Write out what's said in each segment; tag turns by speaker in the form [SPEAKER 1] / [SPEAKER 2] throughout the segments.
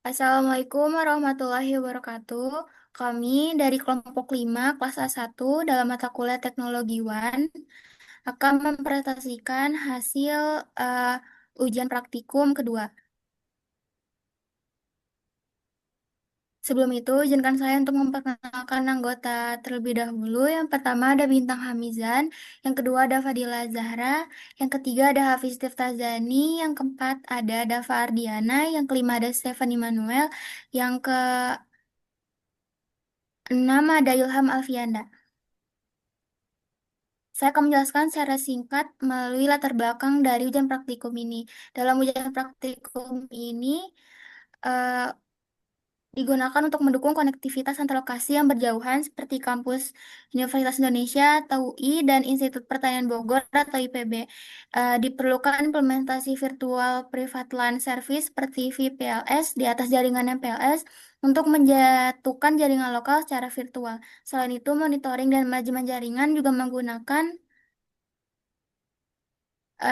[SPEAKER 1] Assalamualaikum warahmatullahi wabarakatuh. Kami dari kelompok 5 kelas A1 dalam mata kuliah Teknologi One akan mempresentasikan hasil ujian praktikum kedua. Sebelum itu, izinkan saya untuk memperkenalkan anggota terlebih dahulu. Yang pertama ada Bintang Hamizan, yang kedua ada Fadila Zahra, yang ketiga ada Hafiz Tiftazani, yang keempat ada Dava Ardiana, yang kelima ada Stephanie Manuel, yang keenam ada Ilham Alfianda. Saya akan menjelaskan secara singkat melalui latar belakang dari ujian praktikum ini. Dalam ujian praktikum ini eh, digunakan untuk mendukung konektivitas antar lokasi yang berjauhan seperti kampus Universitas Indonesia atau UI dan Institut Pertanian Bogor atau IPB. Diperlukan implementasi virtual private LAN service seperti VPLS di atas jaringan MPLS untuk menjatuhkan jaringan lokal secara virtual. Selain itu, monitoring dan manajemen jaringan juga menggunakan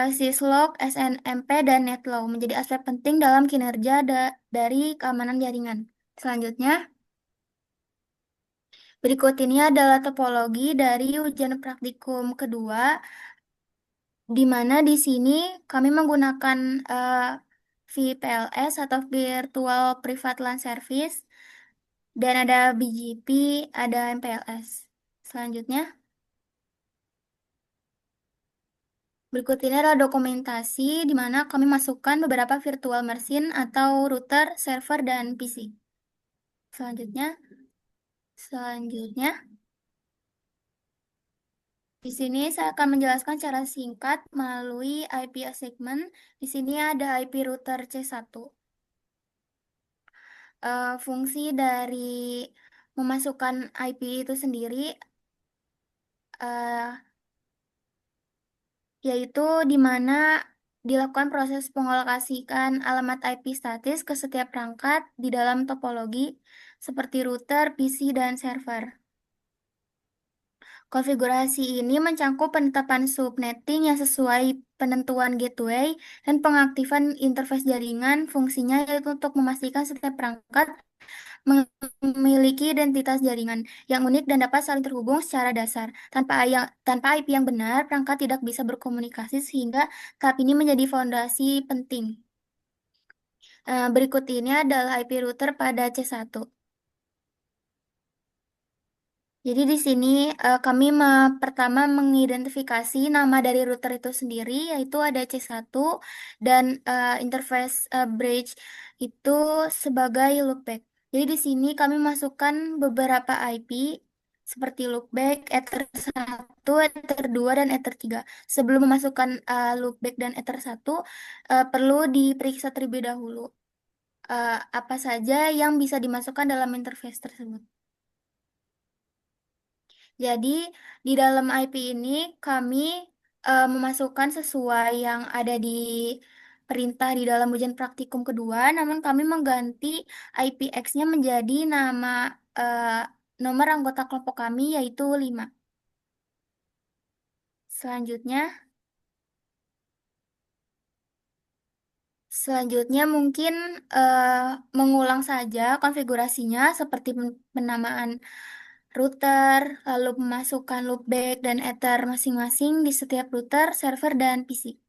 [SPEAKER 1] Syslog, SNMP, dan NetLow menjadi aspek penting dalam kinerja dari keamanan jaringan. Selanjutnya, berikut ini adalah topologi dari ujian praktikum kedua, di mana di sini kami menggunakan VPLS atau Virtual Private LAN Service, dan ada BGP, ada MPLS. Selanjutnya, berikut ini adalah dokumentasi di mana kami masukkan beberapa virtual machine atau router, server, dan PC. Selanjutnya, selanjutnya, di sini saya akan menjelaskan secara singkat melalui IP segment. Di sini ada IP router C1. Fungsi dari memasukkan IP itu sendiri eh, yaitu di mana dilakukan proses pengelokasikan alamat IP statis ke setiap perangkat di dalam topologi seperti router, PC, dan server. Konfigurasi ini mencangkup penetapan subnetting yang sesuai penentuan gateway dan pengaktifan interface jaringan. Fungsinya yaitu untuk memastikan setiap perangkat memiliki identitas jaringan yang unik dan dapat saling terhubung secara dasar. Tanpa IP yang benar, perangkat tidak bisa berkomunikasi sehingga tahap ini menjadi fondasi penting. Berikut ini adalah IP router pada C1. Jadi di sini kami pertama mengidentifikasi nama dari router itu sendiri, yaitu ada C1 dan interface bridge itu sebagai loopback. Jadi di sini kami masukkan beberapa IP seperti loopback, Ether 1, Ether 2, dan Ether 3. Sebelum memasukkan loopback dan Ether 1, perlu diperiksa terlebih dahulu apa saja yang bisa dimasukkan dalam interface tersebut. Jadi, di dalam IP ini kami memasukkan sesuai yang ada di perintah di dalam ujian praktikum kedua, namun kami mengganti IPX-nya menjadi nama eh, nomor anggota kelompok kami yaitu 5. Selanjutnya, selanjutnya mungkin eh, mengulang saja konfigurasinya seperti penamaan router, lalu memasukkan loopback dan ether masing-masing di setiap router, server, dan PC.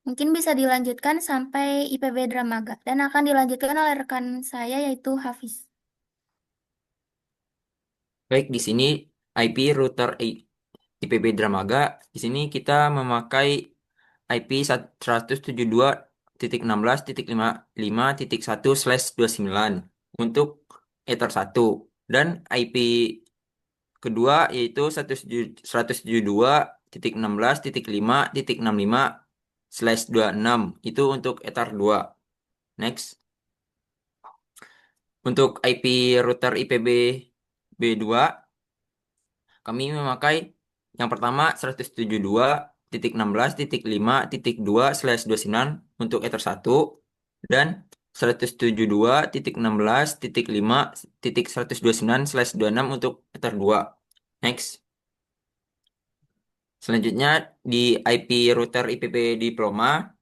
[SPEAKER 1] Mungkin bisa dilanjutkan sampai IPB Dramaga dan akan dilanjutkan oleh rekan saya yaitu Hafiz.
[SPEAKER 2] Baik, di sini IP router IPB Dramaga. Di sini kita memakai IP 172.16.55.1/29 untuk Ether 1 dan IP kedua yaitu 172.16.55.65/26 itu untuk Ether 2. Next, untuk IP router IPB B2 kami memakai yang pertama 172.16.5.2/29 untuk Ether 1 dan 172.16.5.129/26 untuk Ether 2. Next. Selanjutnya di IP router IPB Diploma,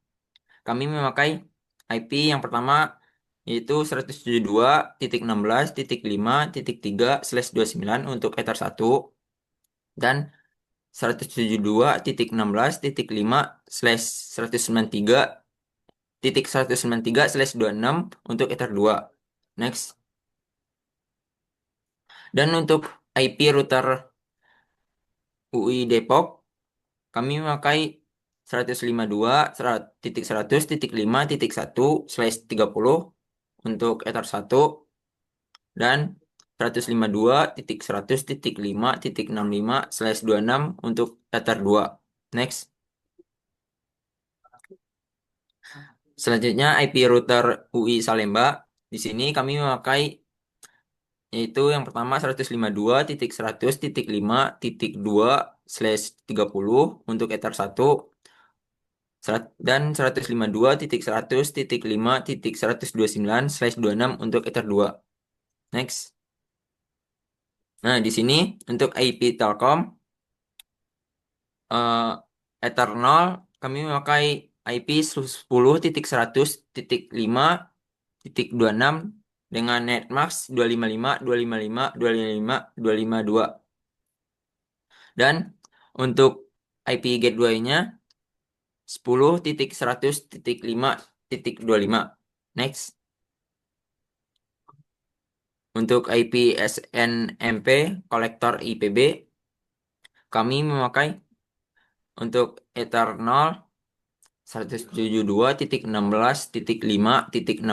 [SPEAKER 2] kami memakai IP yang pertama yaitu 172.16.5.3/29 untuk Ether 1 dan 172.16.193.193/26 untuk Ether 2. Next. Dan untuk IP router UI Depok, kami memakai 152.100.5.1/30 untuk Ether 1 dan 152.100.5.65/26 untuk Ether 2. Next. Selanjutnya IP router UI Salemba. Di sini kami memakai yaitu yang pertama 152.100.5.2/30 untuk Ether 1 dan 152.100.5.129/26 untuk Ether 2. Next. Nah, di sini untuk IP Telkom eh, Ether 0 kami memakai IP 10.100.5.26 dengan netmask 255.255.255.252. Dan untuk IP gateway-nya 10.100.5.25. Next. Untuk IP SNMP kolektor IPB kami memakai untuk Ether 0 172.16.5.66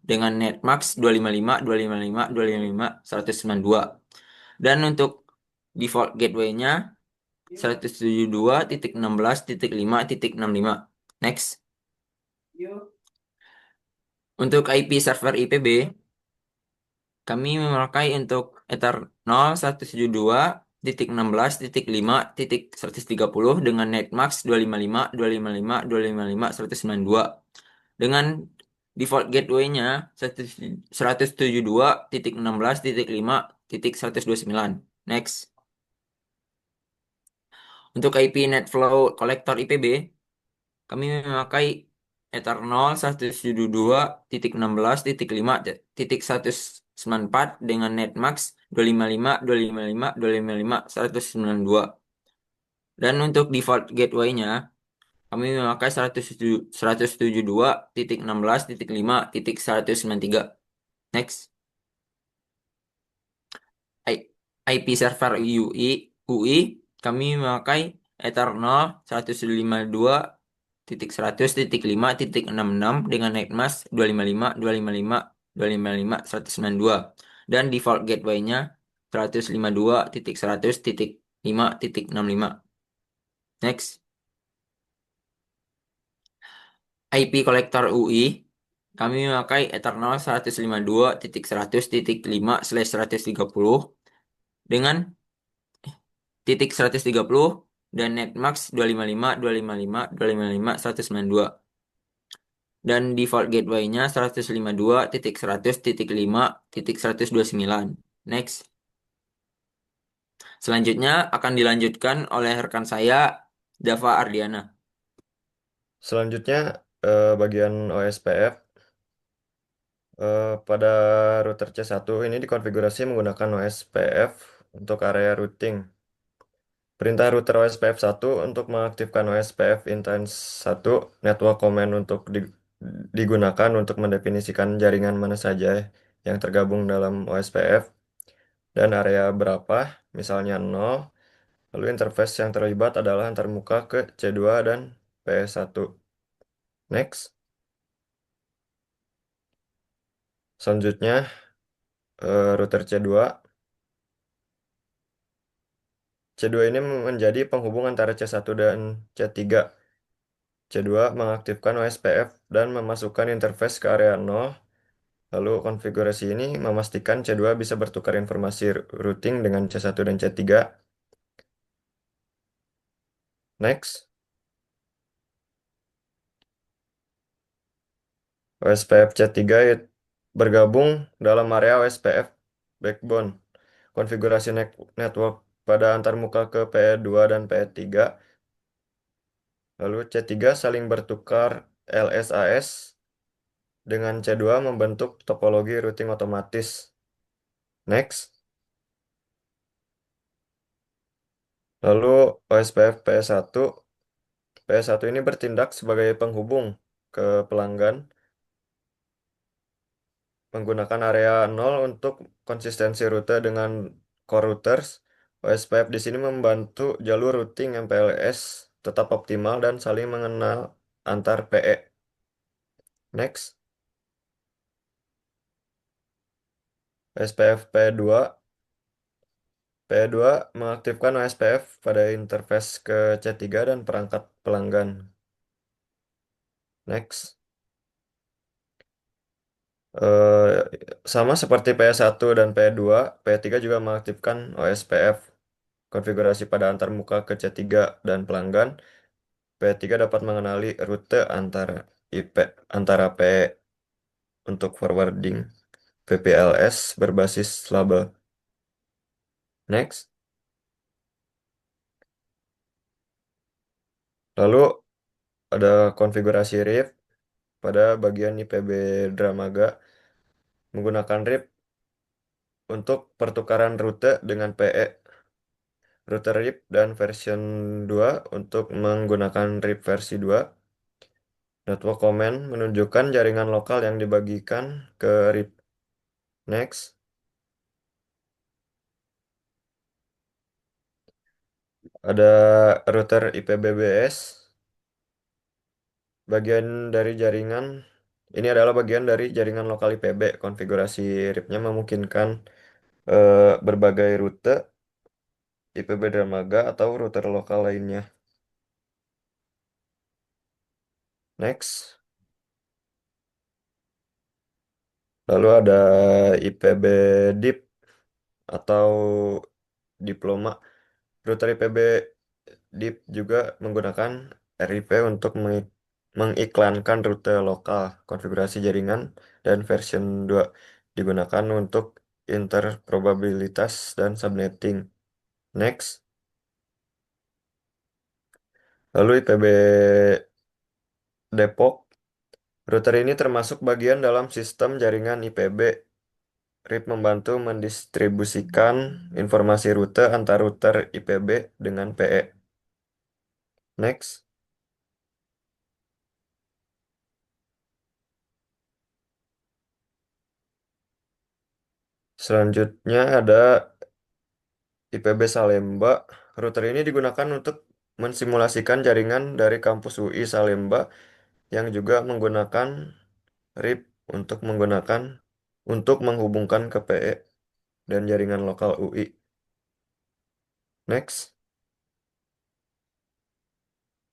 [SPEAKER 2] dengan netmax 255.255.255.192. Dan untuk default gateway-nya 172.16.5.65. Next. Untuk IP server IPB, kami memakai untuk Ether 0.172.16.5.130 dengan netmax 255.255.255.192 dengan default gateway-nya 172.16.5.129. Next. Untuk IP NetFlow Collector IPB, kami memakai Ether 0.172.16.5.194 dengan netmax 255.255.255.192. Dan untuk default gateway-nya, kami memakai 172.16.5.193. Next. IP server UI, kami memakai Ether 0.152.100.5.66 dengan netmask 255.255.255.192 dan default gateway-nya 152.100.5.65. Next. IP kolektor UI, kami memakai Eternal 152.100.5/130 dengan titik 130 dan netmax 255.255.255.192 dan default gateway-nya 152.100.5.129. Next. Selanjutnya akan dilanjutkan oleh rekan saya Dava Ardiana.
[SPEAKER 3] Selanjutnya bagian OSPF. Pada router C1 ini dikonfigurasi menggunakan OSPF untuk area routing. Perintah router OSPF 1 untuk mengaktifkan OSPF Intense 1 network command untuk digunakan untuk mendefinisikan jaringan mana saja yang tergabung dalam OSPF dan area berapa, misalnya 0. Lalu interface yang terlibat adalah antarmuka ke C2 dan PS1. Next. Selanjutnya router C2. C2 ini menjadi penghubung antara C1 dan C3. C2 mengaktifkan OSPF dan memasukkan interface ke area 0. Lalu konfigurasi ini memastikan C2 bisa bertukar informasi routing dengan C1 dan C3. Next. OSPF C3 bergabung dalam area OSPF backbone. Konfigurasi network pada antarmuka ke PE2 dan PE3. Lalu C3 saling bertukar LSAS dengan C2 membentuk topologi routing otomatis. Next. Lalu OSPF PS1. PS1 ini bertindak sebagai penghubung ke pelanggan menggunakan area 0 untuk konsistensi rute dengan core routers. OSPF di sini membantu jalur routing MPLS tetap optimal dan saling mengenal antar PE. Next, OSPF P2. P2 mengaktifkan OSPF pada interface ke C3 dan perangkat pelanggan. Next. Eh, Sama seperti P1 dan P2, P3 juga mengaktifkan OSPF konfigurasi pada antarmuka ke C3 dan pelanggan. P3 dapat mengenali rute antara P untuk forwarding VPLS berbasis label. Next. Lalu ada konfigurasi RIP pada bagian IPB Dramaga menggunakan RIP untuk pertukaran rute dengan PE. Rute RIP dan version 2 untuk menggunakan RIP versi 2. Network comment menunjukkan jaringan lokal yang dibagikan ke RIP. Next, ada router IPBBS. Bagian dari jaringan ini adalah bagian dari jaringan lokal IPB. Konfigurasi RIP-nya memungkinkan berbagai rute IPB Dermaga atau router lokal lainnya. Next, lalu ada IPB DIP atau diploma. Router IPB DIP juga menggunakan RIP untuk mengiklankan rute lokal, konfigurasi jaringan, dan version 2 digunakan untuk interprobabilitas dan subnetting. Next, lalu IPB Depok. Router ini termasuk bagian dalam sistem jaringan IPB. RIP membantu mendistribusikan informasi rute antar router IPB dengan PE. Next. Selanjutnya ada IPB Salemba. Router ini digunakan untuk mensimulasikan jaringan dari kampus UI Salemba yang juga menggunakan RIP untuk menghubungkan ke PE dan jaringan lokal UI. Next.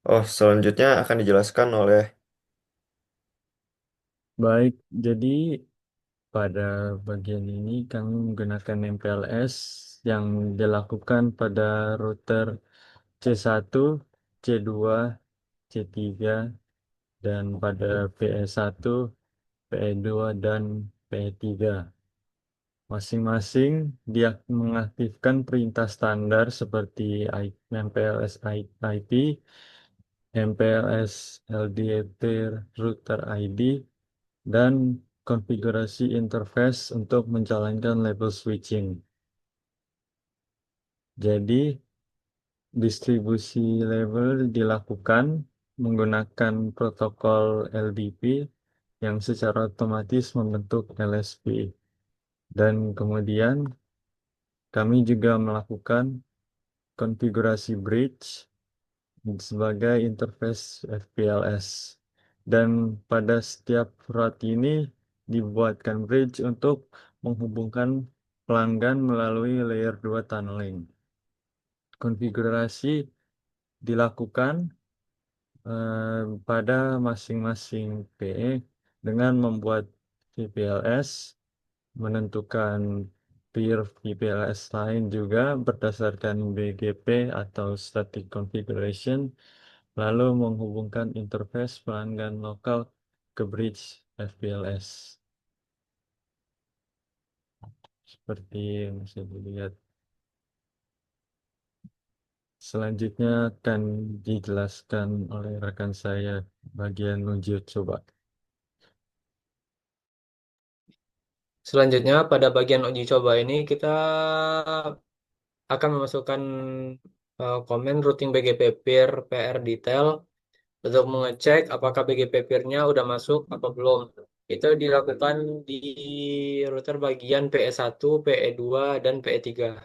[SPEAKER 3] Oh, selanjutnya akan dijelaskan oleh
[SPEAKER 4] Baik, jadi pada bagian ini kami menggunakan MPLS yang dilakukan pada router C1, C2, C3, dan pada PE1, PE2, dan PE3. Masing-masing dia mengaktifkan perintah standar seperti MPLS IP, MPLS LDAP router ID, dan konfigurasi interface untuk menjalankan label switching. Jadi, distribusi label dilakukan menggunakan protokol LDP yang secara otomatis membentuk LSP. Dan kemudian kami juga melakukan konfigurasi bridge sebagai interface FPLS. Dan pada setiap router ini dibuatkan bridge untuk menghubungkan pelanggan melalui layer 2 tunneling. Konfigurasi dilakukan pada masing-masing PE dengan membuat VPLS, menentukan peer VPLS lain juga berdasarkan BGP atau static configuration, lalu menghubungkan interface pelanggan lokal ke bridge FPLS. Seperti yang bisa dilihat. Selanjutnya akan dijelaskan oleh rekan saya bagian uji coba.
[SPEAKER 5] Selanjutnya pada bagian uji coba ini kita akan memasukkan komen routing BGP peer PR detail untuk mengecek apakah BGP peer-nya udah masuk atau belum. Itu dilakukan di router bagian PE1, PE2, dan PE3.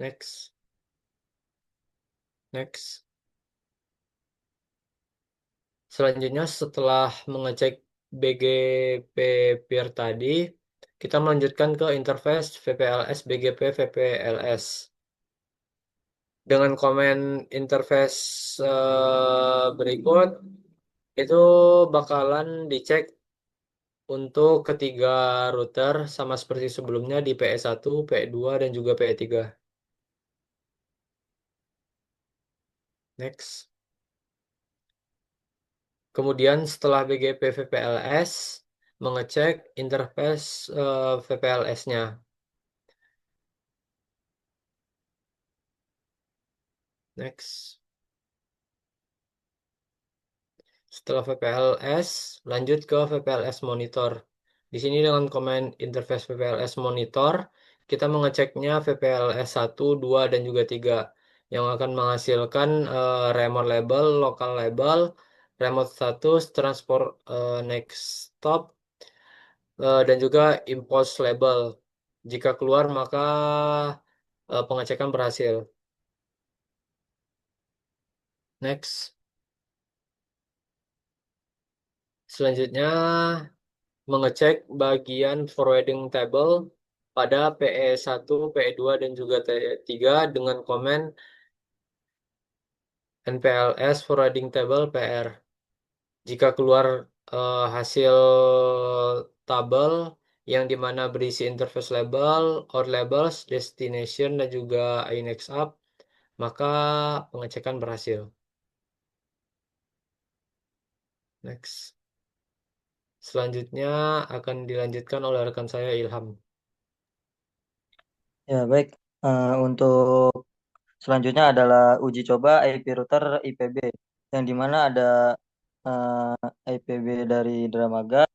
[SPEAKER 5] Next, next. Selanjutnya setelah mengecek BGP peer tadi, kita melanjutkan ke interface VPLS BGP VPLS. Dengan komen interface berikut, itu bakalan dicek untuk ketiga router sama seperti sebelumnya di PE1, PE2, dan juga PE3. Next. Kemudian setelah BGP VPLS, mengecek interface VPLS-nya. Next. Setelah VPLS, lanjut ke VPLS monitor. Di sini dengan komen interface VPLS monitor, kita mengeceknya VPLS 1, 2, dan juga 3 yang akan menghasilkan remote label, local label, remote status, transport next stop, dan juga impulse label. Jika keluar maka pengecekan berhasil. Next. Selanjutnya mengecek bagian forwarding table pada PE1, PE2, dan juga T3 dengan komen NPLS forwarding table PR. Jika keluar hasil tabel yang dimana berisi interface label, out labels, destination, dan juga INEX up, maka pengecekan berhasil. Next. Selanjutnya akan dilanjutkan oleh rekan saya Ilham.
[SPEAKER 6] Ya, baik. Untuk selanjutnya adalah uji coba IP router IPB, yang dimana ada IPB dari Dramaga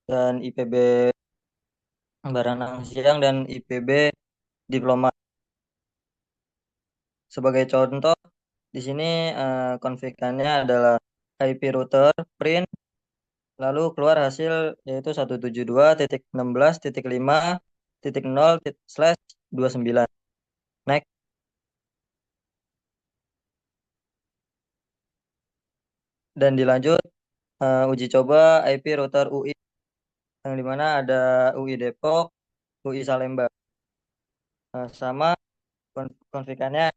[SPEAKER 6] dan IPB Baranang Siang dan IPB Diploma. Sebagai contoh, di sini konfigannya adalah IP router print, lalu keluar hasil yaitu 172.16.5.0/29. Next. Dan dilanjut uji coba IP router UI, yang dimana ada UI Depok, UI Salemba. Sama konfigannya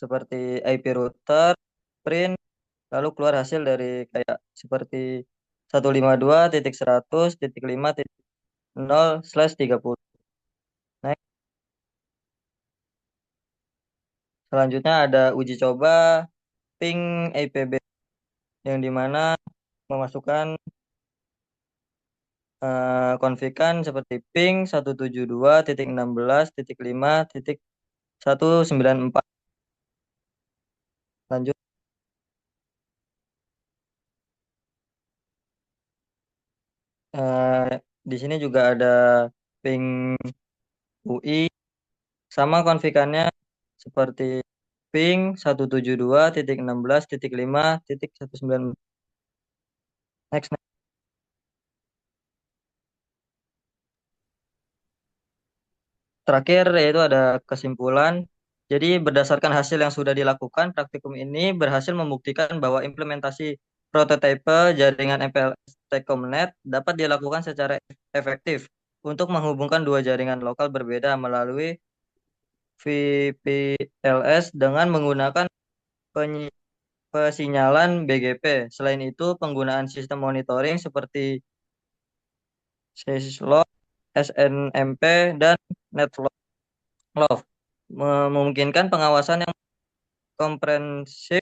[SPEAKER 6] seperti IP router, print, lalu keluar hasil dari kayak seperti 152.100.5.0/30. Next. Selanjutnya ada uji coba ping IPB, yang dimana memasukkan konfigan seperti ping 172.16.5.194. Lanjut. Di sini juga ada ping UI, sama konfigannya seperti ping 172.16.5.194. Next. Terakhir yaitu ada kesimpulan. Jadi berdasarkan hasil yang sudah dilakukan, praktikum ini berhasil membuktikan bahwa implementasi prototipe jaringan MPLS Telkomnet dapat dilakukan secara efektif untuk menghubungkan dua jaringan lokal berbeda melalui VPLS dengan menggunakan pesinyalan BGP. Selain itu, penggunaan sistem monitoring seperti Syslog, SNMP, dan NetLog memungkinkan pengawasan yang komprehensif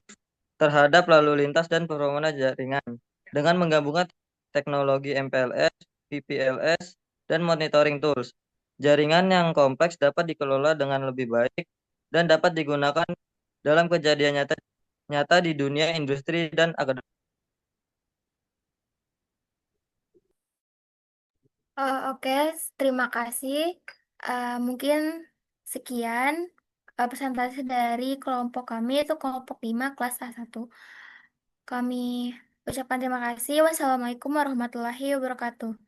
[SPEAKER 6] terhadap lalu lintas dan performa jaringan. Dengan menggabungkan teknologi MPLS, VPLS, dan monitoring tools, jaringan yang kompleks dapat dikelola dengan lebih baik dan dapat digunakan dalam kejadian nyata di dunia industri dan akademik.
[SPEAKER 1] Oke, terima kasih. Mungkin sekian presentasi dari kelompok kami, itu kelompok 5 kelas A1. Kami ucapkan terima kasih. Wassalamualaikum warahmatullahi wabarakatuh.